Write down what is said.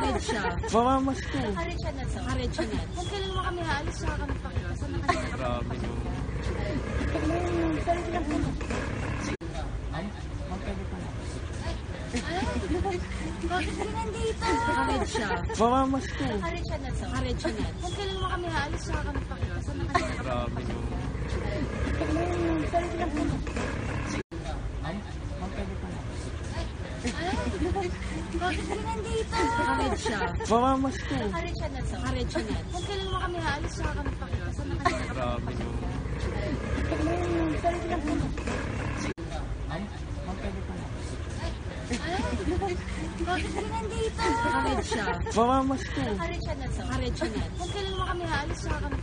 Harid siya. Mamamas ko. Harid siya na to. Harid siya na. Kung kailan mo kami haalis, saka kami pakita. Saan na kami Grabe no. Sorry lang po. Bakit ka nandito? Harid siya. Mamamas ko. Harid siya na to. Harid siya na. Kung kailan mo kami haalis, saka kami pakita. Saan na kami Grabe no. Sorry lang po. Bakit ka nandito? Harid siya. Mamamas ko. Harid siya na to. Harid siya na. Kung kailan mo kami haalis, saka kami pakita. Saan na kami Grabe no. Sorry lang po. Bakit ka nandito? Harid siya. Mamamas ko. Harid siya na to. Harid siya na. Kung kailan mo kami haalis, saka kami